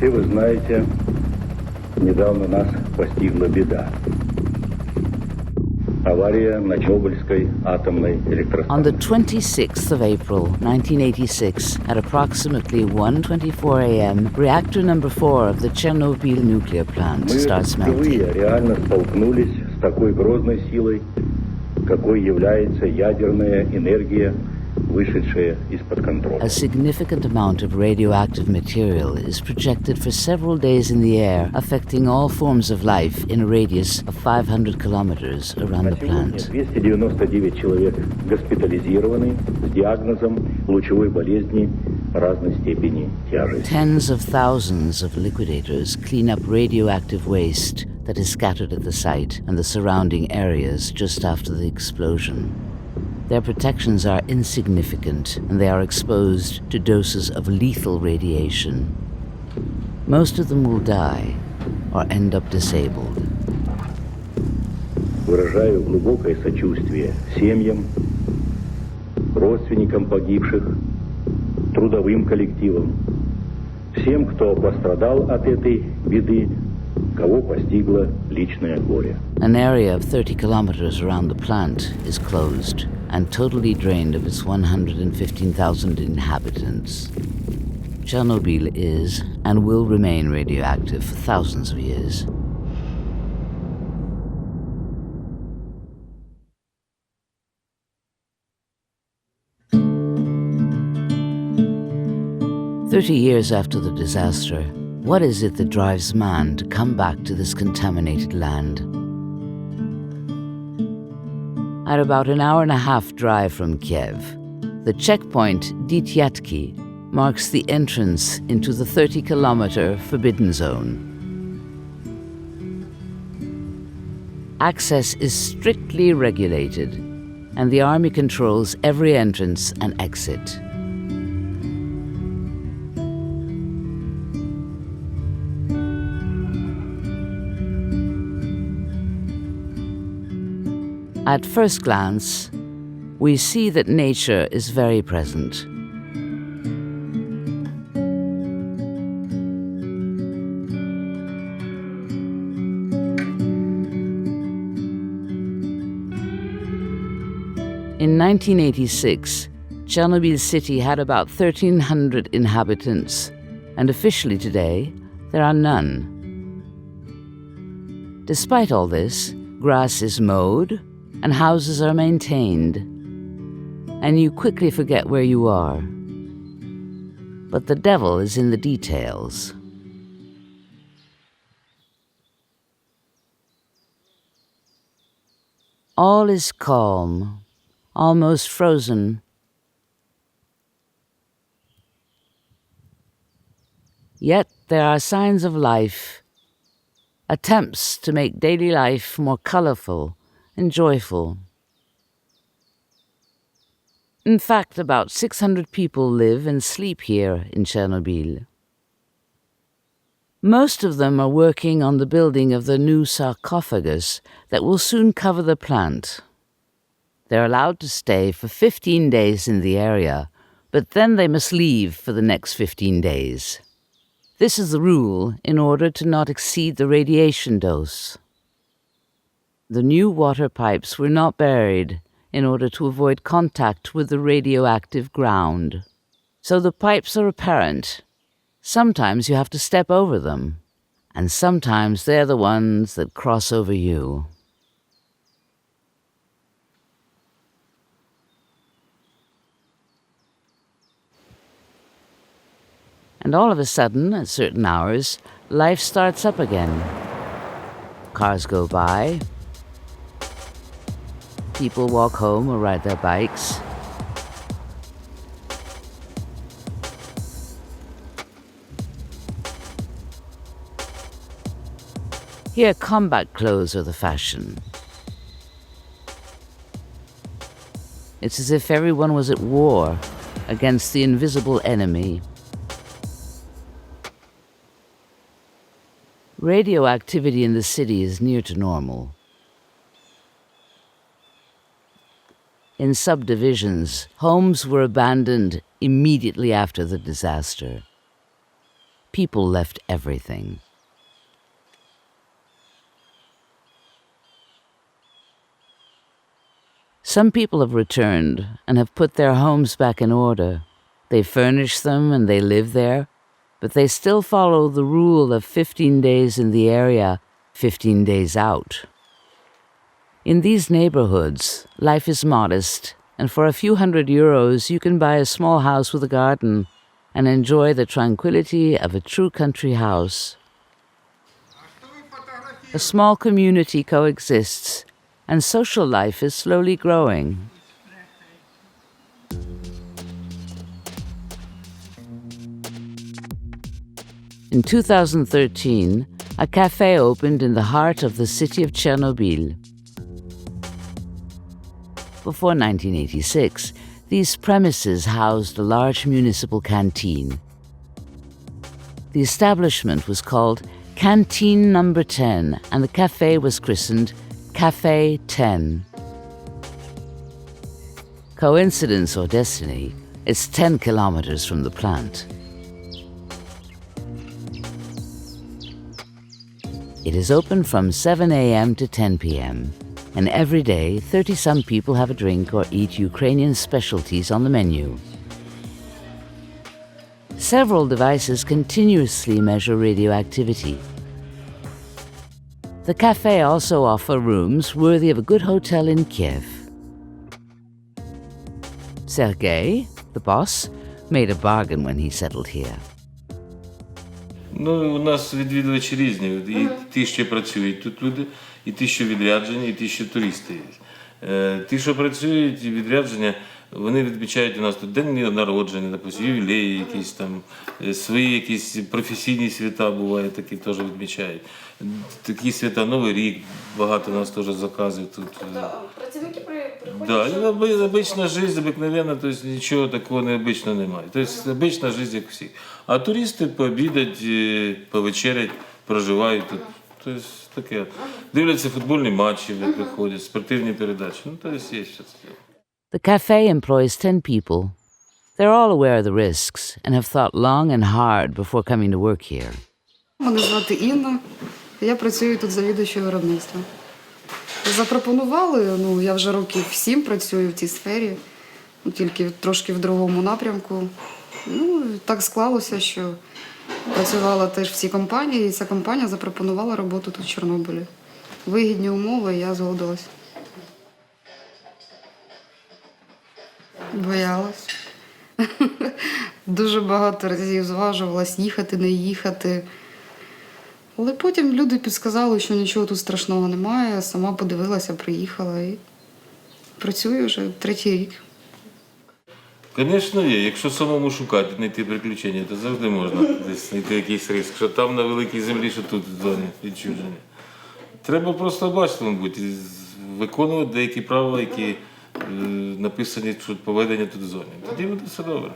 все вы знаете, недавно нас постигла беда. Авария на Чернобыльской атомной электростанции. On the 26th of April, 1986, at approximately 1:24 a.m., reactor number 4 of the Chernobyl nuclear plant starts melting. Мы впервые реально столкнулись с такой грозной силой, какой является ядерная энергия, вышедшая из-под контроля. A significant amount of radioactive material is projected for several days in the air, affecting all forms of life in a radius of 500 kilometers around the plant. 299 человек госпитализированы с диагнозом лучевой болезни разной степени тяжести. Tens of thousands of liquidators clean up radioactive waste that is scattered at the site and the surrounding areas just after the explosion. Their protections are insignificant and they are exposed to doses of lethal radiation. Most of them will die or end up disabled. Выражаю глубокое сочувствие семьям, родственникам погибших, трудовым коллективам, всем, кто пострадал от этой беды, кого постигло личное горе. An area of 30 kilometers around the plant is closed and totally drained of its 115,000 inhabitants. Chernobyl is and will remain radioactive for thousands of years. "30 years after the disaster, what is it that drives man to come back to this contaminated land?" At about an hour and a half drive from Kiev, the checkpoint Dityatki marks the entrance into the 30-kilometer forbidden zone. Access is strictly regulated, and the army controls every entrance and exit. At first glance, we see that nature is very present. In 1986, Chernobyl city had about 1,300 inhabitants, and officially today, there are none. Despite all this, grass is mowed, and houses are maintained, and you quickly forget where you are. But the devil is in the details. All is calm, almost frozen. Yet there are signs of life, attempts to make daily life more colorful and joyful. In fact, about 600 people live and sleep here in Chernobyl. Most of them are working on the building of the new sarcophagus that will soon cover the plant. They're allowed to stay for 15 days in the area, but then they must leave for the next 15 days. This is the rule in order to not exceed the radiation dose. The new water pipes were not buried in order to avoid contact with the radioactive ground. So the pipes are apparent. Sometimes you have to step over them, and sometimes they're the ones that cross over you. And all of a sudden, at certain hours, life starts up again. Cars go by. People walk home or ride their bikes. Here, combat clothes are the fashion. It's as if everyone was at war against the invisible enemy. Radioactivity in the city is near to normal. In subdivisions, homes were abandoned immediately after the disaster. people left everything. Some people have returned and have put their homes back in order. They furnish them and they live there, but they still follow the rule of 15 days in the area, 15 days out. In these neighborhoods, life is modest, and for a few €100 you can buy a small house with a garden and enjoy the tranquility of a true country house. A small community coexists, and social life is slowly growing. In 2013, a cafe opened in the heart of the city of Chernobyl. Before 1986, these premises housed a large municipal canteen. The establishment was called Canteen Number 10, and the cafe was christened Café 10. Coincidence or destiny, it's 10 kilometers from the plant. It is open from 7 a.m. to 10 p.m., and every day 30-some people have a drink or eat Ukrainian specialties on the menu. Several devices continuously measure radioactivity. The cafe also offers rooms worthy of a good hotel in Kiev. Sergei, the boss, made a bargain when he settled here. У нас відвідувачі різні. І ті, що працюють тут люди, і ті, що відряджені, і ті, що туристи. Ті, що працюють, відрядження, вони відмічають у нас тут день народження, допустим, ювілеї якісь там, свої якісь професійні свята бувають, такі теж відмічають. Такі свята, Новий рік, багато у нас теж заказів тут. Працівники приходять? Да, обична життя, обикновенна, тобто нічого такого необичного немає. Тобто обична життя, як всі. А туристи пообідать, повечерять, проживають тут. Тобто таке. Дивляться футбольні матчі, приходять, спортивні передачі. Ну, тобто є все таке. The cafe employs 10 people. They're all aware of the risks and have thought long and hard before coming to work here. Мене звати Інна, я працюю тут завідувачою виробництва. Запропонували, я вже років 7 працюю в цій сфері, тільки трошки в другому напрямку. Так склалося, що працювала теж в цій компанії, і ця компанія запропонувала роботу тут в Чорнобилі. Вигідні умови, і я згодилась. Боялась. Дуже багато разів зважувалась, їхати, не їхати. Але потім люди підсказали, що нічого тут страшного немає. Сама подивилася, приїхала і працюю вже 3-й рік. Звісно, є. Якщо самому шукати, знайти приключення, то завжди можна десь знайти якийсь риск. Що там на великій землі, що тут в зоні відчуження. Треба просто бачити, мабуть, і виконувати деякі правила, які написані поведення тут в зоні. Тоді буде все добре.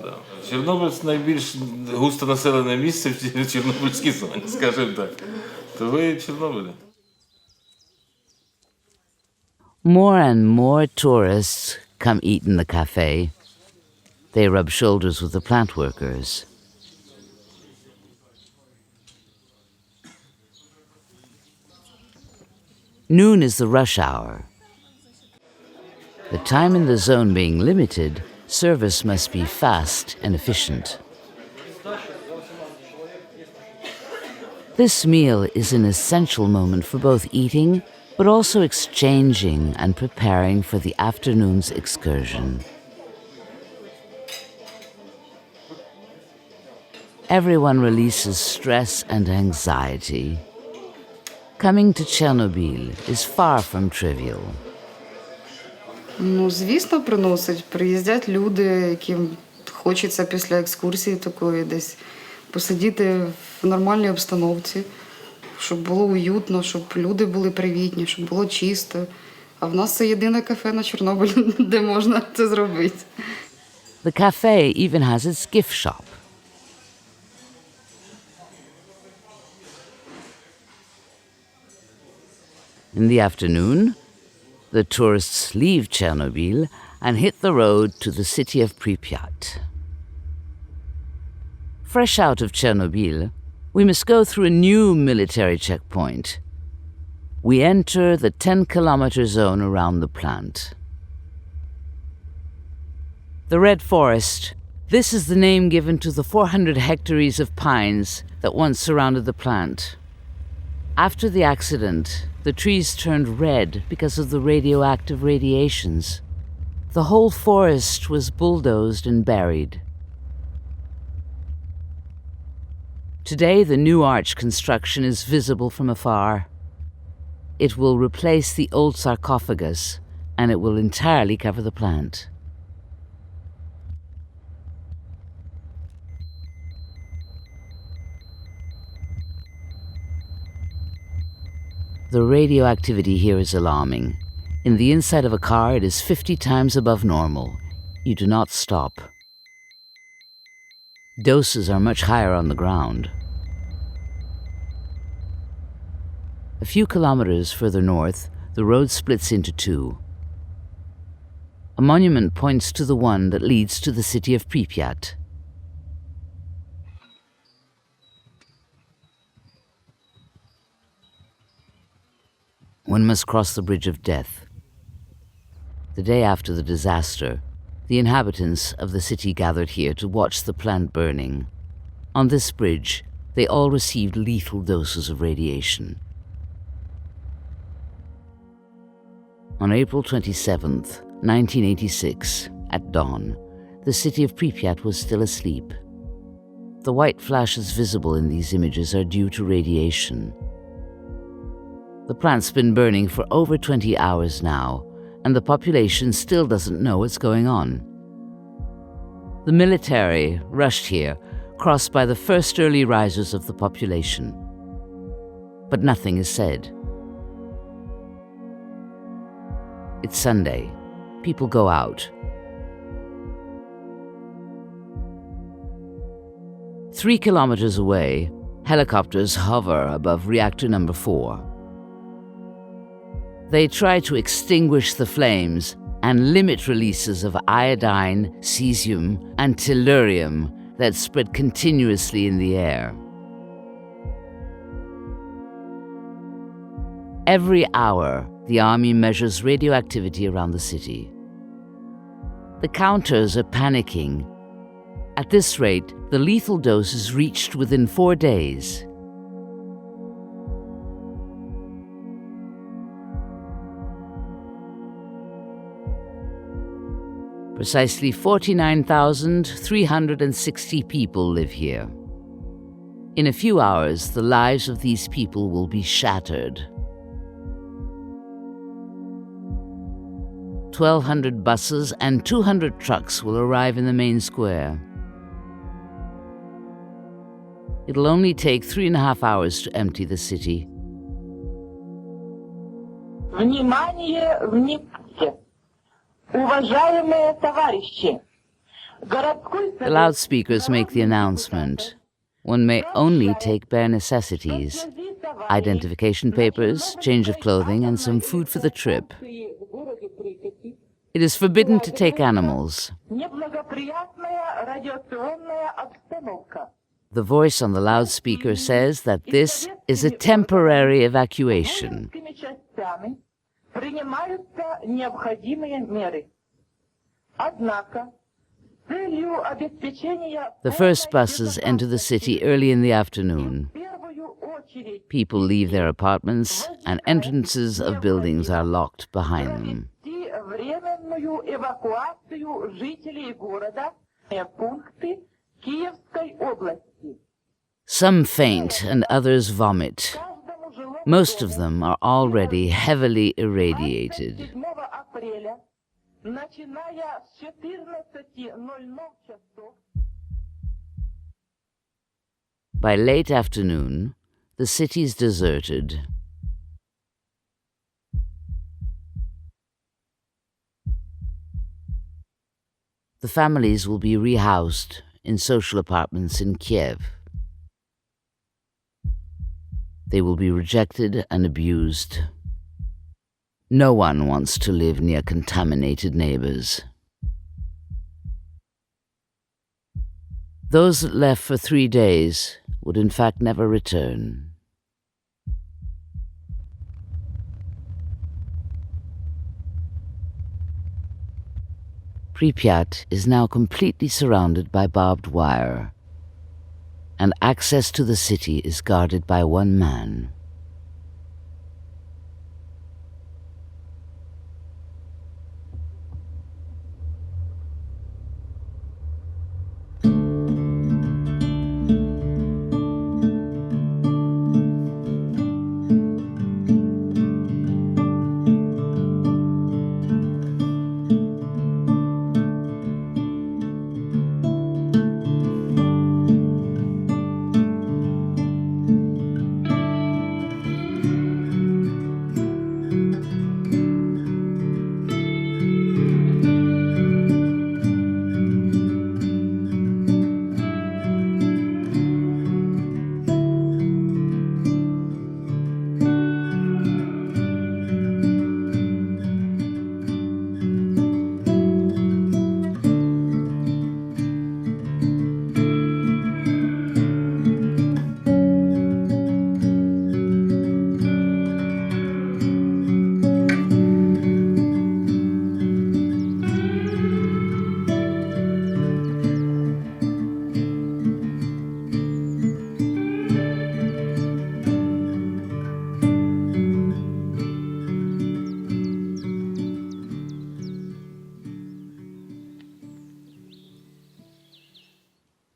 Да. Чорнобиль – найбільш густонаселене місце в Чорнобильській зоні, скажімо так. То ви Чорнобилі. More and more tourists come eat in the cafe. They rub shoulders with the plant workers. Noon is the rush hour. The time in the zone being limited, service must be fast and efficient. This meal is an essential moment for both eating, but also exchanging and preparing for the afternoon's excursion. Everyone releases stress and anxiety. Coming to Chernobyl is far from trivial. Звісно, приносить. Приїздять люди, яким хочеться після екскурсії такої десь посидіти в нормальній обстановці, щоб було уютно, щоб люди були привітні, щоб було чисто. А в нас це єдине кафе на Чорнобилі, де можна це зробити. The cafe even has its gift shop. In the afternoon, the tourists leave Chernobyl and hit the road to the city of Pripyat. Fresh out of Chernobyl, we must go through a new military checkpoint. We enter the 10-kilometer zone around the plant. The Red Forest, this is the name given to the 400 hectares of pines that once surrounded the plant. After the accident, the trees turned red because of the radioactive radiations. The whole forest was bulldozed and buried. Today, the new arch construction is visible from afar. It will replace the old sarcophagus, and it will entirely cover the plant. The radioactivity here is alarming. In the inside of a car, it is 50 times above normal. You do not stop. Doses are much higher on the ground. A few kilometers further north, the road splits into two. A monument points to the one that leads to the city of Pripyat. One must cross the Bridge of Death. The day after the disaster, the inhabitants of the city gathered here to watch the plant burning. On this bridge, they all received lethal doses of radiation. On April 27th, 1986, at dawn, the city of Pripyat was still asleep. The white flashes visible in these images are due to radiation. The plant's been burning for over 20 hours now, and the population still doesn't know what's going on. The military rushed here, crossed by the first early risers of the population. But nothing is said. It's Sunday. People go out. 3 kilometers away, helicopters hover above reactor number 4. They try to extinguish the flames and limit releases of iodine, cesium, and tellurium that spread continuously in the air. Every hour, the army measures radioactivity around the city. The counters are panicking. At this rate, the lethal dose is reached within 4 days. Precisely 49,360 people live here. In a few hours, the lives of these people will be shattered. 1,200 buses and 200 trucks will arrive in the main square. It'll only take 3.5 hours to empty the city. Внимание, внимание! Уважаемые товарищи! The loudspeakers make the announcement. One may only take bare necessities: identification papers, change of clothing, and some food for the trip. It is forbidden to take animals. The voice on the loudspeaker says that this is a temporary evacuation. The first buses enter the city early in the afternoon. People leave their apartments, and entrances of buildings are locked behind them. Some faint and others vomit. Most of them are already heavily irradiated. By late afternoon, the city's deserted. The families will be rehoused in social apartments in Kiev. They will be rejected and abused. No one wants to live near contaminated neighbors. Those that left for 3 days would in fact never return. Pripyat is now completely surrounded by barbed wire, and access to the city is guarded by one man.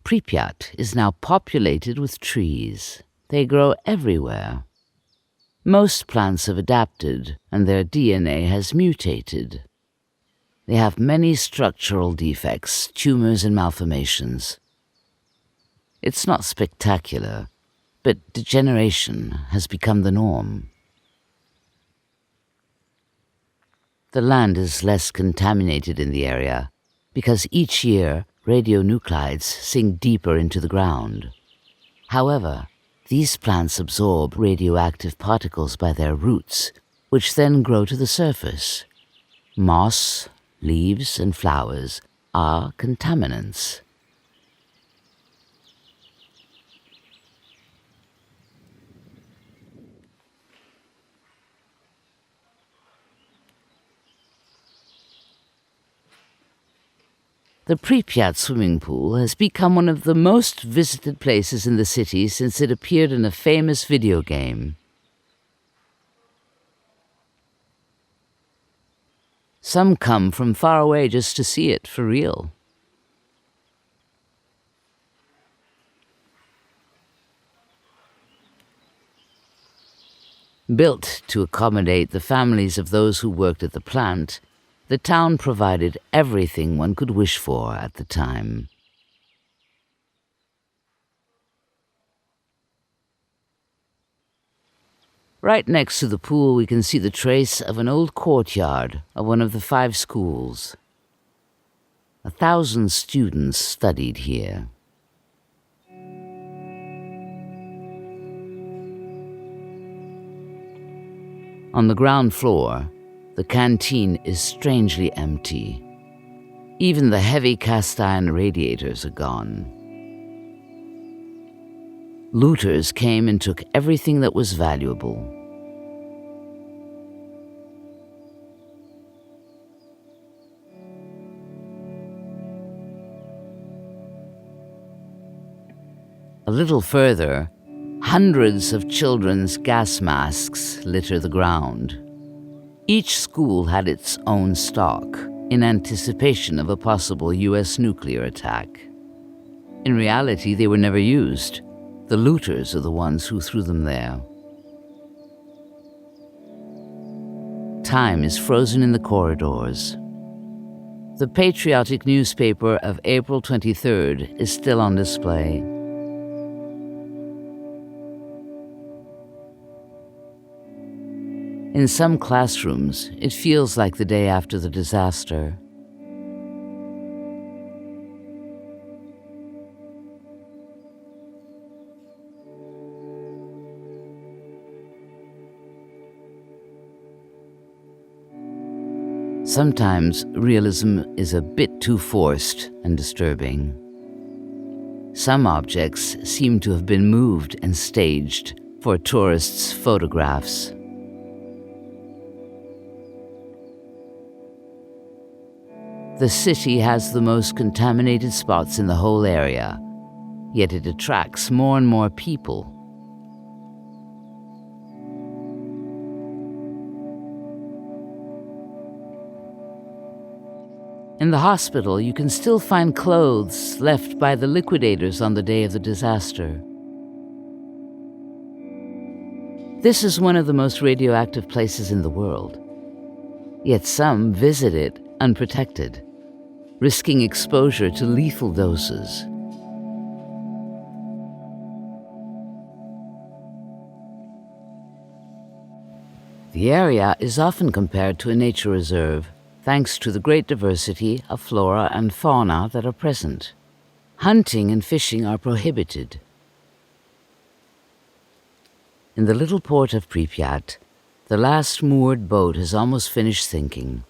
Pripyat is now populated with trees. They grow everywhere. Most plants have adapted, and their DNA has mutated. They have many structural defects, tumors and malformations. It's not spectacular, but degeneration has become the norm. The land is less contaminated in the area because each year radionuclides sink deeper into the ground. However, these plants absorb radioactive particles by their roots, which then grow to the surface. Moss, leaves, and flowers are contaminants. The Pripyat swimming pool has become one of the most visited places in the city since it appeared in a famous video game. Some come from far away just to see it for real. Built to accommodate the families of those who worked at the plant, the town provided everything one could wish for at the time. Right next to the pool, we can see the trace of an old courtyard of one of the 5 schools. 1,000 students studied here. On the ground floor, the canteen is strangely empty. Even the heavy cast iron radiators are gone. Looters came and took everything that was valuable. A little further, hundreds of children's gas masks litter the ground. Each school had its own stock, in anticipation of a possible US nuclear attack. In reality, they were never used. The looters are the ones who threw them there. Time is frozen in the corridors. The patriotic newspaper of April 23rd is still on display. In some classrooms, it feels like the day after the disaster. Sometimes realism is a bit too forced and disturbing. Some objects seem to have been moved and staged for tourists' photographs. The city has the most contaminated spots in the whole area, yet it attracts more and more people. In the hospital, you can still find clothes left by the liquidators on the day of the disaster. This is one of the most radioactive places in the world. Yet some visit it unprotected, risking exposure to lethal doses. The area is often compared to a nature reserve, thanks to the great diversity of flora and fauna that are present. Hunting and fishing are prohibited. In the little port of Pripyat, the last moored boat has almost finished sinking.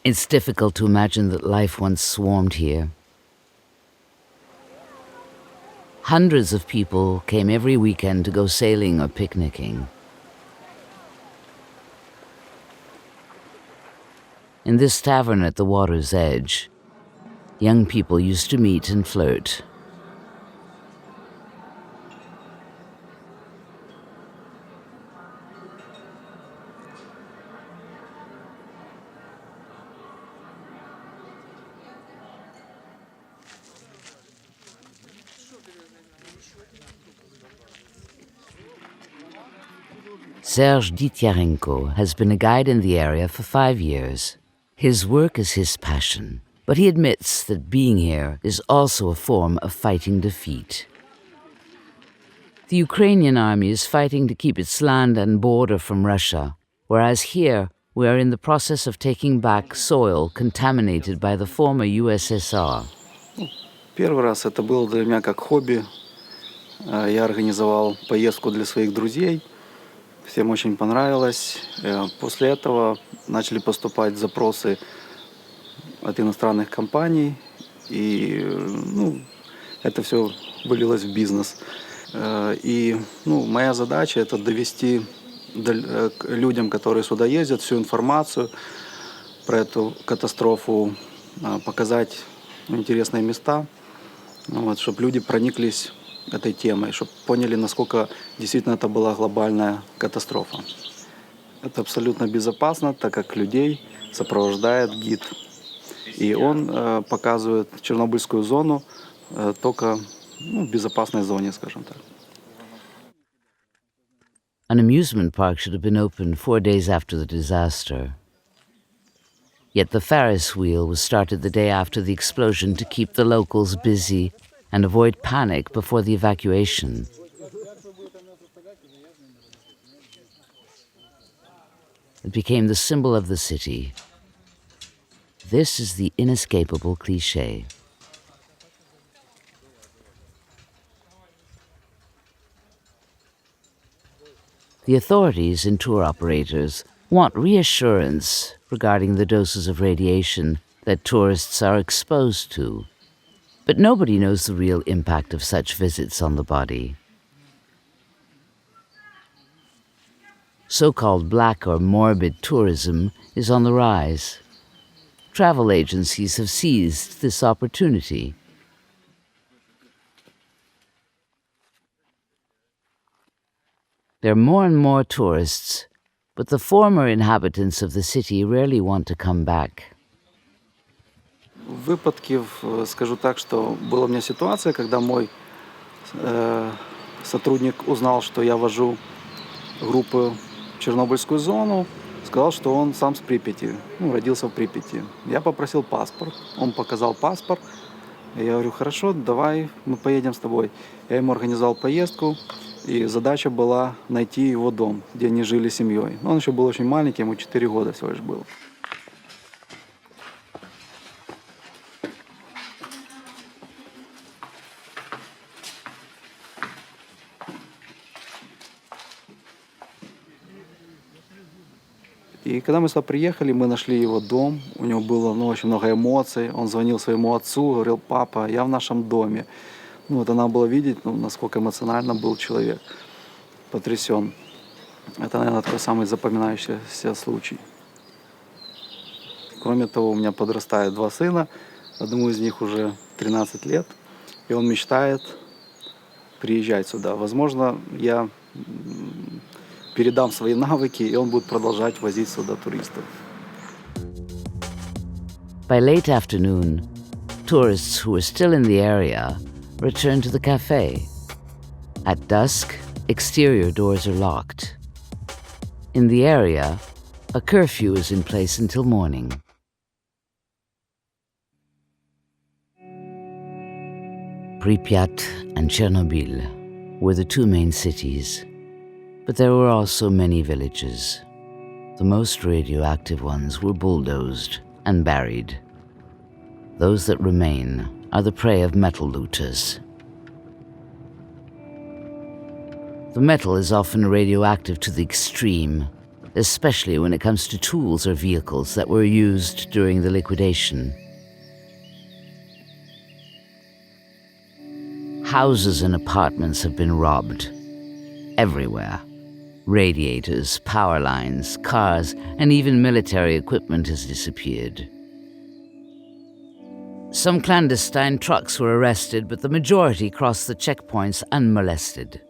It's difficult to imagine that life once swarmed here. Hundreds of people came every weekend to go sailing or picnicking. In this tavern at the water's edge, young people used to meet and flirt. Serge Dityarenko has been a guide in the area for 5 years. His work is his passion, but he admits that being here is also a form of fighting defeat. The Ukrainian army is fighting to keep its land and border from Russia, whereas here we are in the process of taking back soil contaminated by the former USSR. Первый раз это было для меня как хобби. Я организовал поездку для своих друзей. Всем очень понравилось. После этого начали поступать запросы от иностранных компаний. И это все вылилось в бизнес. И моя задача это довести людям, которые сюда ездят, всю информацию про эту катастрофу, показать интересные места, чтобы люди прониклись этой темой, чтобы поняли, насколько действительно это была глобальная катастрофа. Это абсолютно безопасно, так как людей сопровождает гид. И он показывает Чернобыльскую зону только в безопасной зоне, скажем так. An amusement park should have been opened 4 days after the disaster. Yet the Ferris wheel was started the day after the explosion to keep the locals busy and avoid panic before the evacuation. It became the symbol of the city. This is the inescapable cliché. The authorities and tour operators want reassurance regarding the doses of radiation that tourists are exposed to. But nobody knows the real impact of such visits on the body. So-called black or morbid tourism is on the rise. Travel agencies have seized this opportunity. There are more and more tourists, but the former inhabitants of the city rarely want to come back. Выпадков, скажу так, что была у меня ситуация, когда мой сотрудник узнал, что я вожу группу в Чернобыльскую зону, сказал, что он сам с Припяти, родился в Припяти. Я попросил паспорт, он показал паспорт, я говорю, хорошо, давай мы поедем с тобой. Я ему организовал поездку, и задача была найти его дом, где они жили семьей. Он еще был очень маленький, ему 4 года всего лишь было. И когда мы сюда приехали, мы нашли его дом. У него было очень много эмоций. Он звонил своему отцу, говорил: папа, я в нашем доме. Вот она была видеть, насколько эмоционально был человек. Потрясен. Это, наверное, такой самый запоминающийся случай. Кроме того, у меня подрастает 2 сына. Одному из них уже 13 лет. И он мечтает приезжать сюда. Возможно, я передам свои навыки, и он будет продолжать возить сюда туристов. By late afternoon, tourists who are still in the area return to the cafe. At dusk, exterior doors are locked. In the area, a curfew is in place until morning. Pripyat and Chernobyl were the 2 main cities, but there were also many villages. The most radioactive ones were bulldozed and buried. Those that remain are the prey of metal looters. The metal is often radioactive to the extreme, especially when it comes to tools or vehicles that were used during the liquidation. Houses and apartments have been robbed. Everywhere. Radiators, power lines, cars, and even military equipment has disappeared. Some clandestine trucks were arrested, but the majority crossed the checkpoints unmolested.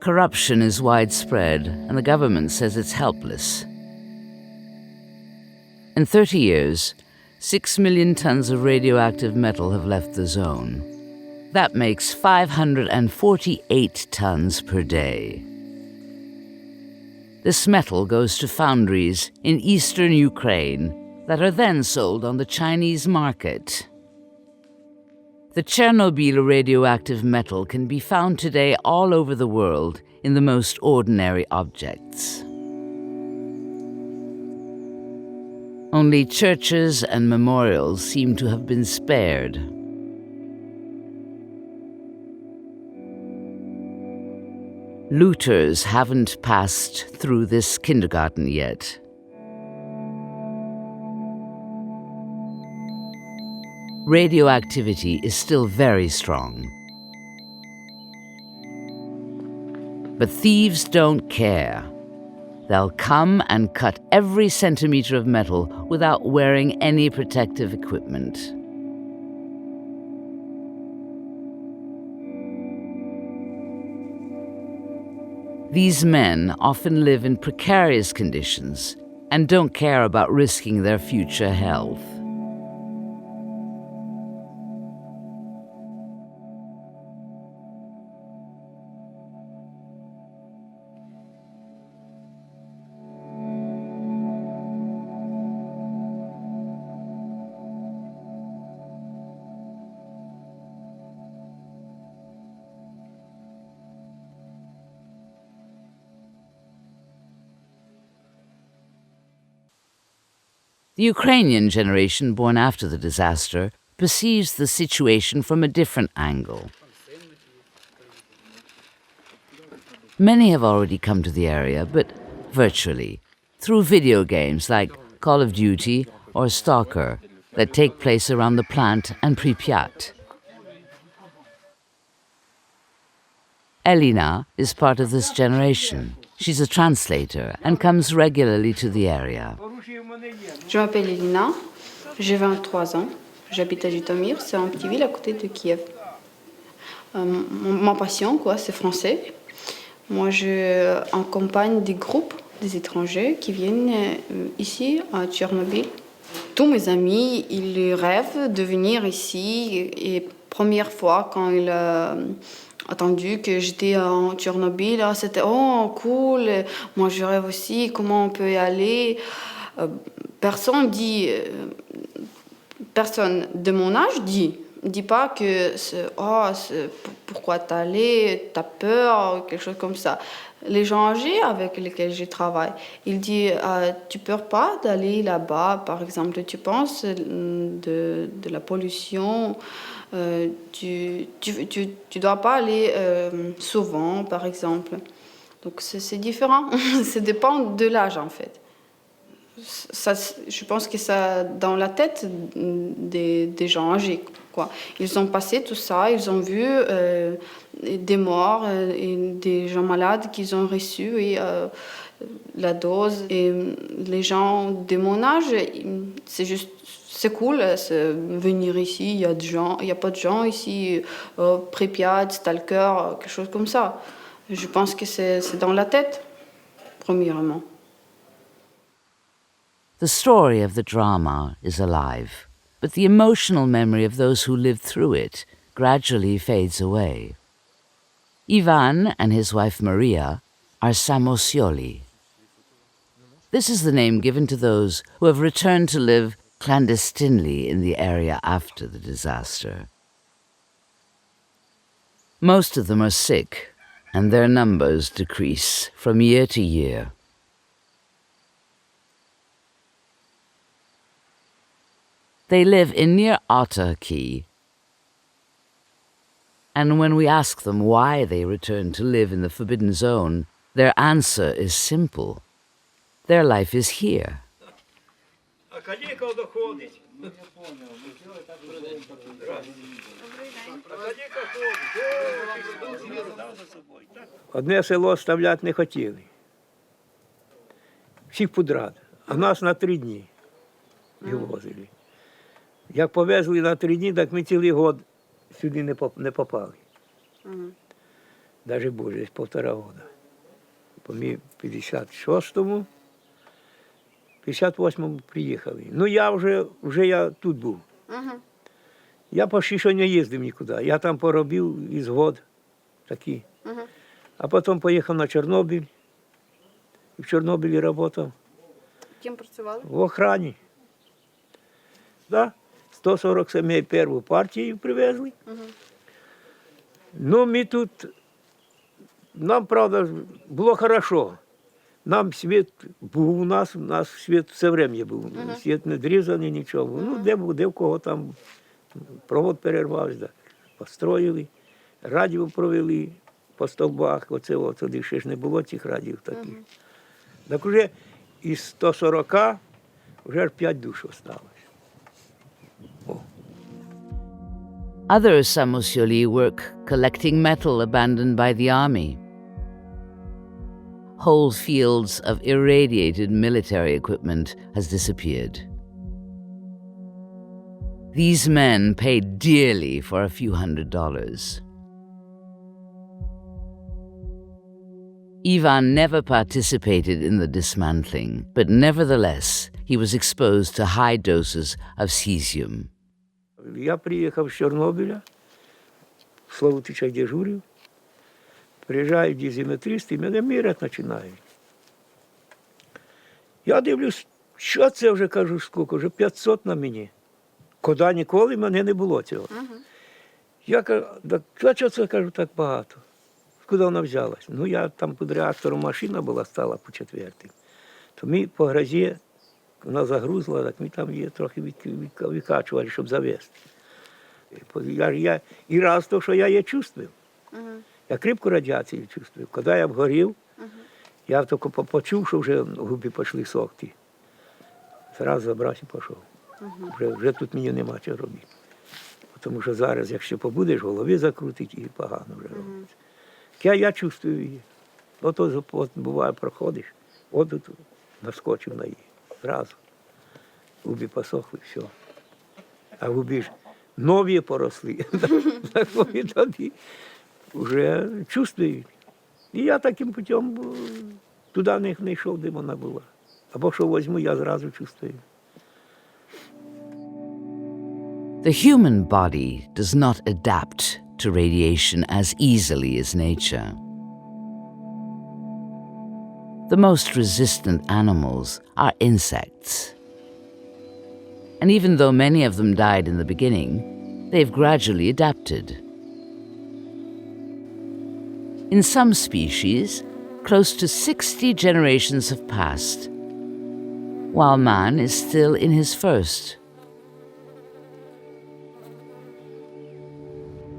Corruption is widespread, and the government says it's helpless. In 30 years, 6 million tons of radioactive metal have left the zone. That makes 548 tons per day. This metal goes to foundries in eastern Ukraine that are then sold on the Chinese market. The Chernobyl radioactive metal can be found today all over the world in the most ordinary objects. Only churches and memorials seem to have been spared. Looters haven't passed through this kindergarten yet. Radioactivity is still very strong. But thieves don't care. They'll come and cut every centimeter of metal without wearing any protective equipment. These men often live in precarious conditions and don't care about risking their future health. The Ukrainian generation born after the disaster perceives the situation from a different angle. Many have already come to the area, but virtually, through video games like Call of Duty or Stalker that take place around the plant and Pripyat. Elina is part of this generation. She's a translator and comes regularly to the area. Je m'appelle Elina, j'ai 23 ans, j'habite à Jitomir, c'est une petite ville à côté de Kiev. Ma passion, c'est français. Moi, je accompagne des groupes des étrangers qui viennent ici, à Tchernobyl. Tous mes amis, ils rêvent de venir ici. Et première fois, quand ils ont entendu que j'étais en Tchernobyl, c'était « Oh, cool, moi je rêve aussi, comment on peut y aller ?» Personne de mon âge dit pas que pourquoi t'es allé, t'as peur, quelque chose comme ça. Les gens âgés avec lesquels je travaille, ils disent tu peur pas d'aller là-bas, par exemple, tu penses de la pollution, tu dois pas aller souvent, par exemple. Donc c'est différent, ça dépend de l'âge en fait. je pense que ça dans la tête des gens âgés, quoi. Ils ont passé tout ça, ils ont vu des morts et des gens malades qu'ils ont reçus et la dose. Et les gens de mon âge, c'est cool venir ici. Il y a pas de gens ici, Pripyat, Stalker, quelque chose comme ça. Je pense que c'est dans la tête, premièrement. The story of the drama is alive, but the emotional memory of those who lived through it gradually fades away. Ivan and his wife Maria are Samosioli. This is the name given to those who have returned to live clandestinely in the area after the disaster. Most of them are sick, and their numbers decrease from year to year. They live in near Baudoncq, and when we ask them why they return to live in the Forbidden Zone, their answer is simple. Their life is here. Одне село ставляти не хотіли. Всіх подряд. А нас на 3 дні вивозили. Як повезли на 3 дні, так ми цілий год сюди не попали. Навіть більше, десь 1,5 року. Бо ми в 56-му, 58-му приїхали. Ну я вже я тут був. Я почти що не їздив нікуди. Я там поробив із год такі. А потім поїхав на Чорнобиль. І в Чорнобилі працював. Ким працювали? В охрані. Да. 140 сімей першу партію привезли. Ну, ми тут, нам, правда, було хорошо. Нам світ був у нас світ все время був. Світ не дрізаний, нічого. Ну, де в кого там провод перервався, построїли, радіо провели по стовбах. Оце тоді ще ж не було цих радіо таких. Так вже із 140 вже аж 5 душ осталось. Other Samosioli work collecting metal abandoned by the army. Whole fields of irradiated military equipment has disappeared. These men paid dearly for a few $100s. Ivan never participated in the dismantling, but nevertheless, he was exposed to high doses of cesium. Я приїхав з Чорнобиля, в Славутичах дежурив, приїжджають дозиметристи і мене міряти починають. Я дивлюсь, що це вже, кажу, скільки, вже 500 на мені. Куди ніколи в мене не було цього. Я кажу, а що це, кажу, так багато? Куди вона взялась? Ну, я там під реактором машина була, стала по 4-й. То ми по грозі, вона загрузла, так ми там її трохи викачували, щоб завести. Я і раз то, що я її чувствую. Я кріпку радіацію чувствую. Коли я обгорів, я тільки почув, що вже губи пішли сохти. Зразу забрався і пішов. Вже тут мені нема чого робити. Тому що зараз, якщо побудеш, голові закрутить і погано вже робиться. Я чувствую її. От буває, проходиш, от тут наскочив на її. Зразу. Губи посохли, все. А губи ж нові поросли. Так тоді вже чувствують. І я таким путем туди не йшов, де вона була. Або що візьму, я зразу чувствую. The human body does not adapt to radiation as easily as nature. The most resistant animals are insects. And even though many of them died in the beginning, they've gradually adapted. In some species, close to 60 generations have passed, while man is still in his first.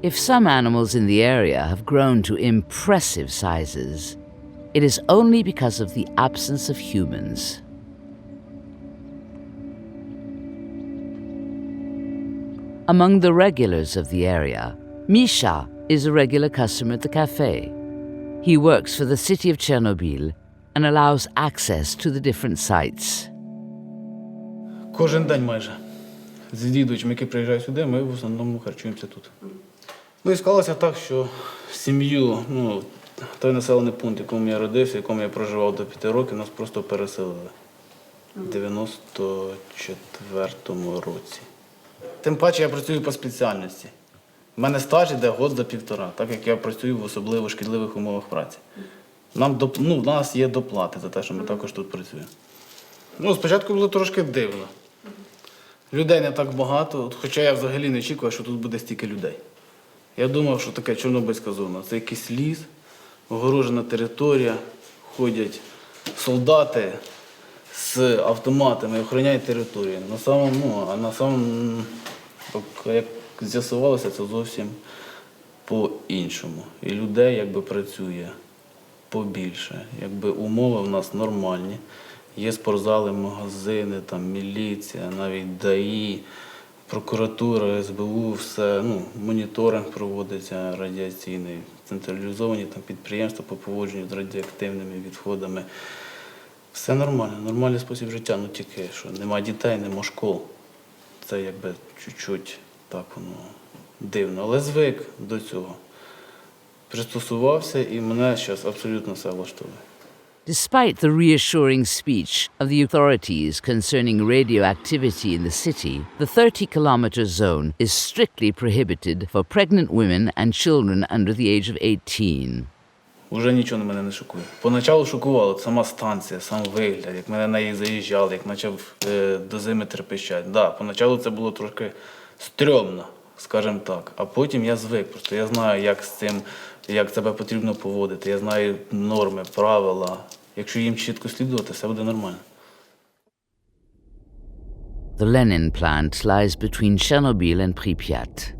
If some animals in the area have grown to impressive sizes, it is only because of the absence of humans. Among the regulars of the area, Misha is a regular customer at the cafe. He works for the city of Chernobyl and allows access to the different sites. Кожен день майже. З відвідувачами, які приїжджають сюди, ми в основному харчуємося тут. Ну і склалося так, що сім'ю, той населений пункт, в якому я родився, в якому я проживав до 5 років, нас просто переселили в 94-му році. Тим паче я працюю по спеціальності. У мене стаж іде год за 1,5, так як я працюю в особливо шкідливих умовах праці. У нас є доплати за те, що ми також тут працюємо. Спочатку було трошки дивно. Людей не так багато, хоча я взагалі не очікував, що тут буде стільки людей. Я думав, що таке Чорнобильська зона. Це якийсь ліс, огорожена територія, ходять солдати з автоматами, охороняють територію. Як з'ясувалося, це зовсім по-іншому. І людей працює побільше. Умови в нас нормальні. Є спортзали, магазини, міліція, навіть ДАІ, прокуратура, СБУ, все, моніторинг проводиться радіаційний, централізовані підприємства по поводженню з радіоактивними відходами. Все нормально, нормальний спосіб життя, тільки що немає дітей, немає школ. Це чуть-чуть так воно дивно, але звик до цього. Пристосувався і мене зараз абсолютно все влаштовує. Despite the reassuring speech of the authorities concerning radioactivity in the city, the 30-kilometer zone is strictly prohibited for pregnant women and children under the age of 18. Уже нічого мене не шокує. Поначалу шокувало сама станція, сам вигляд, як ми на неї заїжджали, як почав дозиметр пищати. Поначалу це було трошки стрьомно, скажімо так, а потім я звик. Просто я знаю, як себе потрібно поводити, я знаю норми, правила. Якщо їм чітко слідувати, все буде нормально. The Lenin plant lies between Chernobyl and Pripyat.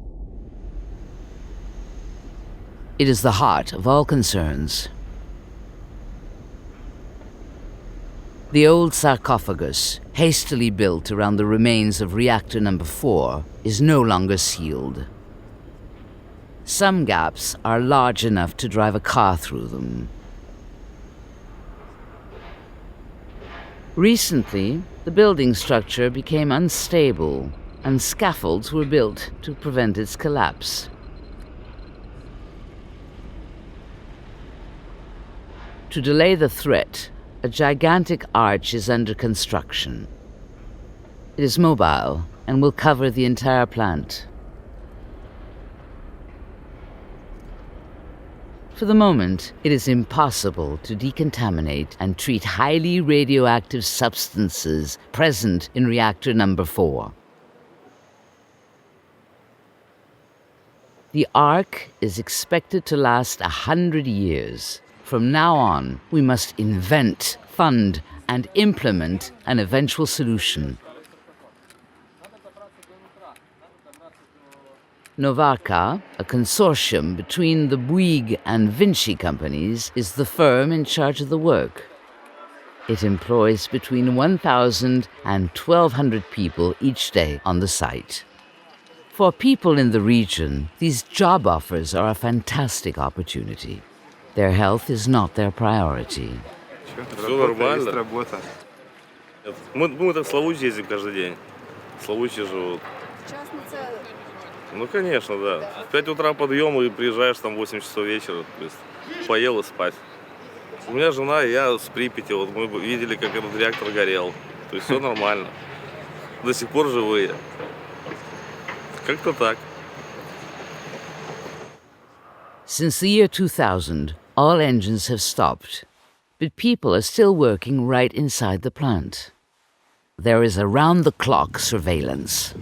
It is the heart of all concerns. The old sarcophagus, hastily built around the remains of reactor number 4, is no longer sealed. Some gaps are large enough to drive a car through them. Recently, the building structure became unstable and scaffolds were built to prevent its collapse. To delay the threat, a gigantic arch is under construction. It is mobile and will cover the entire plant. For the moment, it is impossible to decontaminate and treat highly radioactive substances present in reactor number 4. The arc is expected to last 100 years. From now on, we must invent, fund, and implement an eventual solution. Novarka, a consortium between the Bouygues and Vinci companies, is the firm in charge of the work. It employs between 1,000 and 1,200 people each day on the site. For people in the region, these job offers are a fantastic opportunity. Their health is not their priority. Все нормально. Мы так в Славутич ездим каждый день. В Славутиче живут. Ну, конечно, да. В 5 утра подъем и приезжаешь там в 8 часов вечера. То есть поел и спать. У меня жена, я с Припяти. Вот мы видели, как этот реактор горел. То есть все нормально. До сих пор живые. Как-то так. Since the year 2000, all engines have stopped, but people are still working right inside the plant. There is around-the-clock surveillance.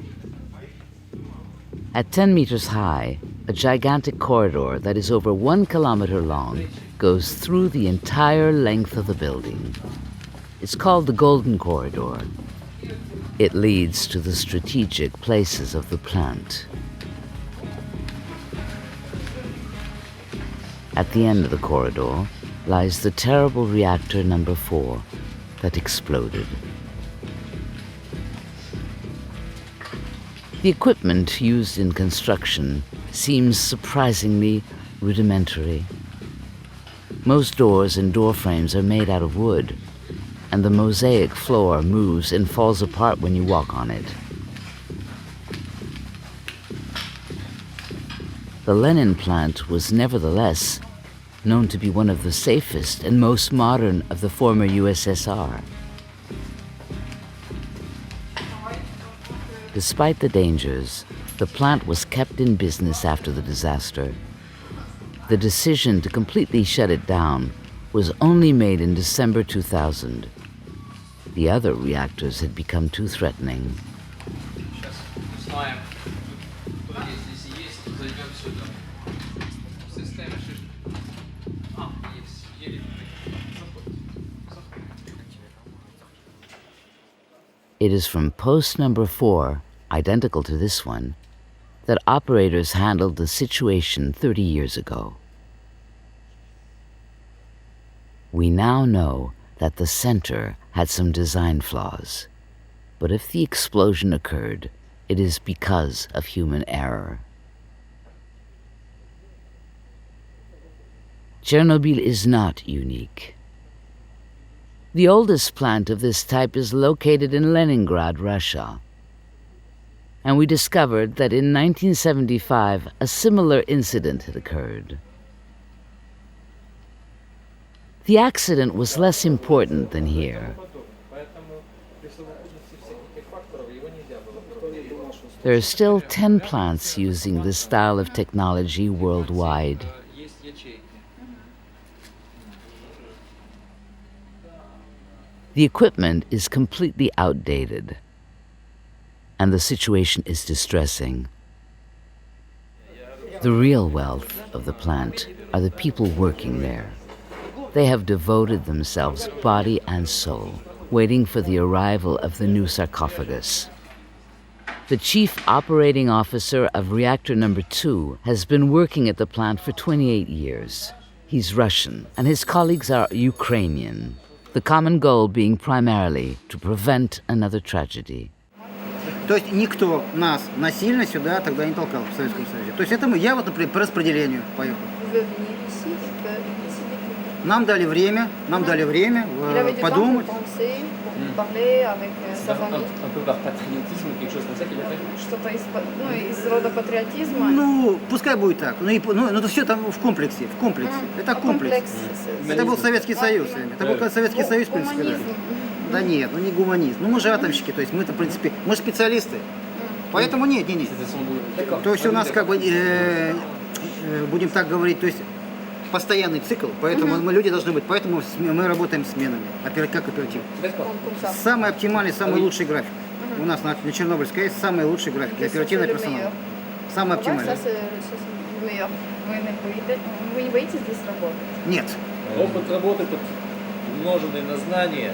At 10 meters high, a gigantic corridor that is over 1 kilometer long goes through the entire length of the building. It's called the Golden Corridor. It leads to the strategic places of the plant. At the end of the corridor lies the terrible reactor number 4 that exploded. The equipment used in construction seems surprisingly rudimentary. Most doors and door frames are made out of wood, and the mosaic floor moves and falls apart when you walk on it. The Lenin plant was nevertheless known to be one of the safest and most modern of the former USSR. Despite the dangers, the plant was kept in business after the disaster. The decision to completely shut it down was only made in December 2000. The other reactors had become too threatening. It is from post number 4, identical to this one, that operators handled the situation 30 years ago. We now know that the center had some design flaws, but if the explosion occurred, it is because of human error. Chernobyl is not unique. The oldest plant of this type is located in Leningrad, Russia. And we discovered that in 1975, a similar incident had occurred. The accident was less important than here. There are still 10 plants using this style of technology worldwide. The equipment is completely outdated, and the situation is distressing. The real wealth of the plant are the people working there. They have devoted themselves body and soul, waiting for the arrival of the new sarcophagus. The chief operating officer of reactor number 2 has been working at the plant for 28 years. He's Russian, and his colleagues are Ukrainian. The common goal being primarily to prevent another tragedy. То есть никто нас насильно сюда тогда не толкал в Советском Союзе. То есть это я вот, например, по распределению поехал. Нам дали время подумать. Un peu par patriotisme, quelque chose comme ça qu'il a fait. Что-то из рода патриотизма. Ну, пускай будет так. Ну, это все там в комплексе. Это комплекс. Это был Советский Союз. Это был Советский Союз, в принципе, да. Да нет, не гуманизм. Ну, мы же атомщики, то есть мы-то, в принципе, мы специалисты. Поэтому нет. То есть у нас как бы, будем так говорить, то есть постоянный цикл, поэтому мы люди должны быть, поэтому мы работаем сменами, как оперативно. Самый оптимальный, самый лучший график. У нас на Чернобыльской есть самый лучший график для оперативного персонала. Самый оптимальный. Вы не боитесь здесь работать? Нет. Опыт работы, умноженный на знания,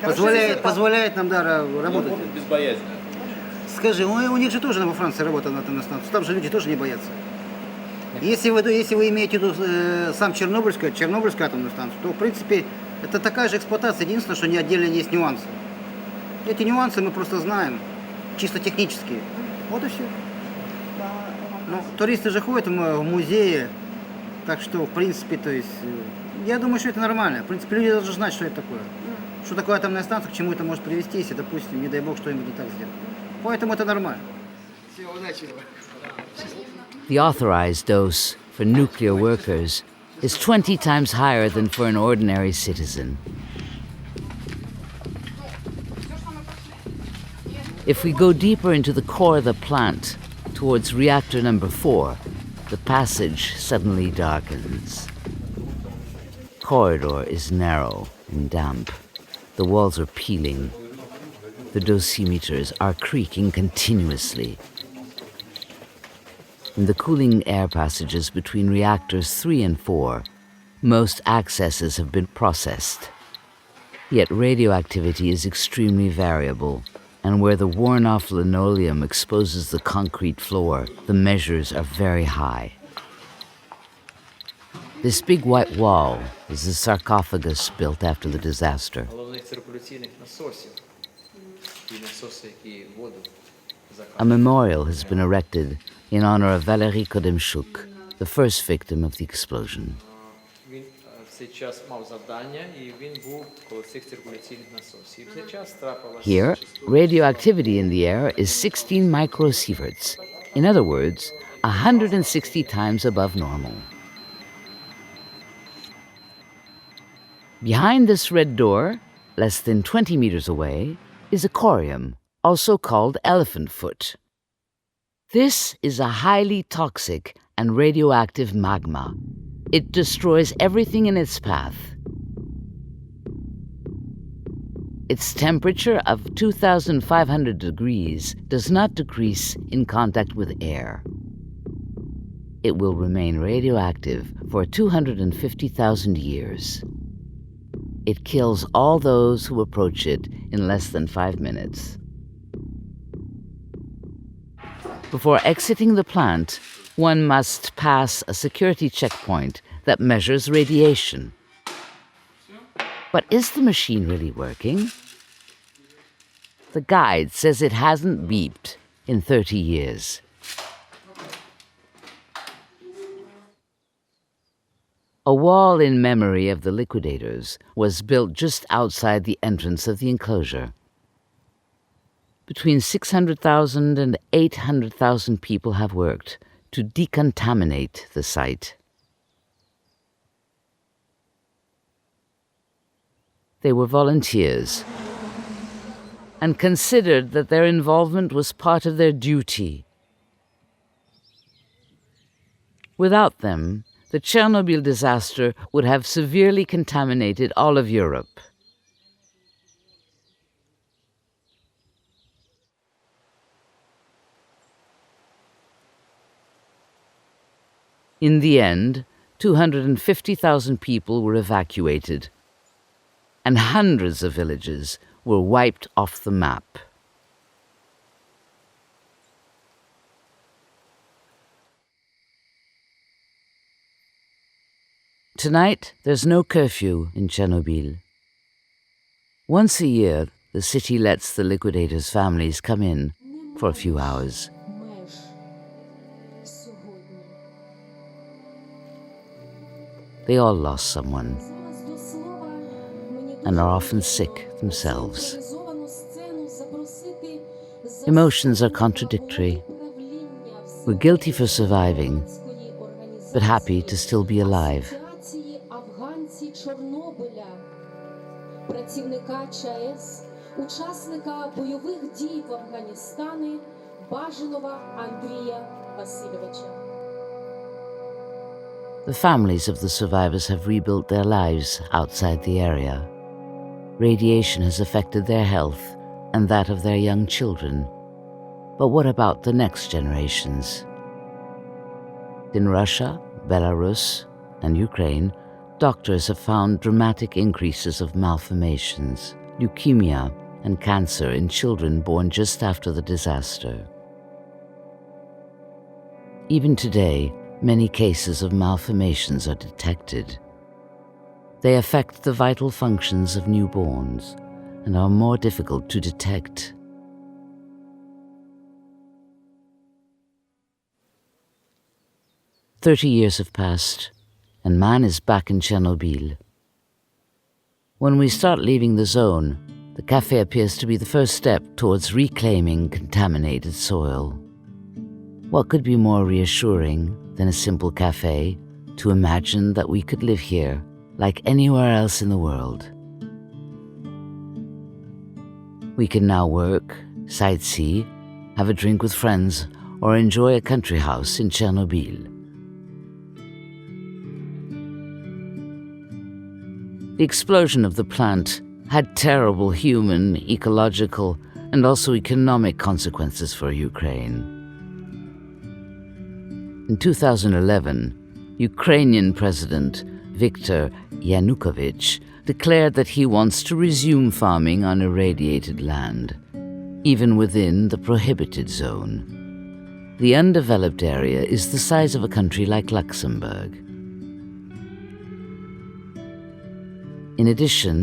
позволяет нам, да, работать. Безбоязненно. Скажи, у них же тоже во Франции работа на станции, там же люди тоже не боятся. Если вы имеете в виду сам Чернобыльскую атомную станцию, то, в принципе, это такая же эксплуатация, единственное, что не отдельно есть нюансы. Эти нюансы мы просто знаем, чисто технические. Вот и все. Ну, туристы же ходят в музеи, так что, в принципе, то есть, я думаю, что это нормально. В принципе, люди должны знать, что это такое. Что такое атомная станция, к чему это может привести, если, допустим, не дай бог, что-нибудь не так сделать. Поэтому это нормально. Всего удачи. The authorized dose for nuclear workers is 20 times higher than for an ordinary citizen. If we go deeper into the core of the plant, towards reactor number 4, the passage suddenly darkens. The corridor is narrow and damp. The walls are peeling. The dosimeters are creaking continuously. In the cooling air passages between reactors 3 and 4, most accesses have been processed. Yet radioactivity is extremely variable, and where the worn-off linoleum exposes the concrete floor, the measures are very high. This big white wall is the sarcophagus built after the disaster. A memorial has been erected in honor of Valery Kodemchuk, the first victim of the explosion. Here, radioactivity in the air is 16 microsieverts. In other words, 160 times above normal. Behind this red door, less than 20 meters away, is a corium, also called elephant foot. This is a highly toxic and radioactive magma. It destroys everything in its path. Its temperature of 2,500 degrees does not decrease in contact with air. It will remain radioactive for 250,000 years. It kills all those who approach it in less than 5 minutes. Before exiting the plant, one must pass a security checkpoint that measures radiation. But is the machine really working? The guide says it hasn't beeped in 30 years. A wall in memory of the liquidators was built just outside the entrance of the enclosure. Between 600,000 and 800,000 people have worked to decontaminate the site. They were volunteers and considered that their involvement was part of their duty. Without them, the Chernobyl disaster would have severely contaminated all of Europe. In the end, 250,000 people were evacuated, and hundreds of villages were wiped off the map. Tonight, there's no curfew in Chernobyl. Once a year, the city lets the liquidators' families come in for a few hours. They all lost someone and are often sick themselves. Emotions are contradictory. We're guilty for surviving, but happy to still be alive. Працівника ЧАЕС, учасника бойових дій в Афганістані Баженова Андрія Васильовича. The families of the survivors have rebuilt their lives outside the area. Radiation has affected their health and that of their young children. But what about the next generations? In Russia, Belarus, and Ukraine, doctors have found dramatic increases of malformations, leukemia, and cancer in children born just after the disaster. Even today, many cases of malformations are detected. They affect the vital functions of newborns and are more difficult to detect. "30 years have passed, and man is back in Chernobyl. When we start leaving the zone, the cafe appears to be the first step towards reclaiming contaminated soil. What could be more reassuring than a simple cafe to imagine that we could live here like anywhere else in the world? We can now work, sightsee, have a drink with friends, or enjoy a country house in Chernobyl. The explosion of the plant had terrible human, ecological, and also economic consequences for Ukraine. In 2011, Ukrainian President Viktor Yanukovych declared that he wants to resume farming on irradiated land, even within the prohibited zone. The undeveloped area is the size of a country like Luxembourg. In addition,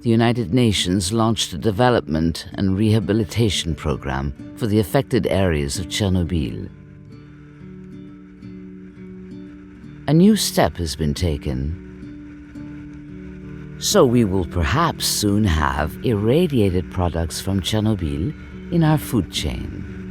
the United Nations launched a development and rehabilitation program for the affected areas of Chernobyl. A new step has been taken. So we will perhaps soon have irradiated products from Chernobyl in our food chain.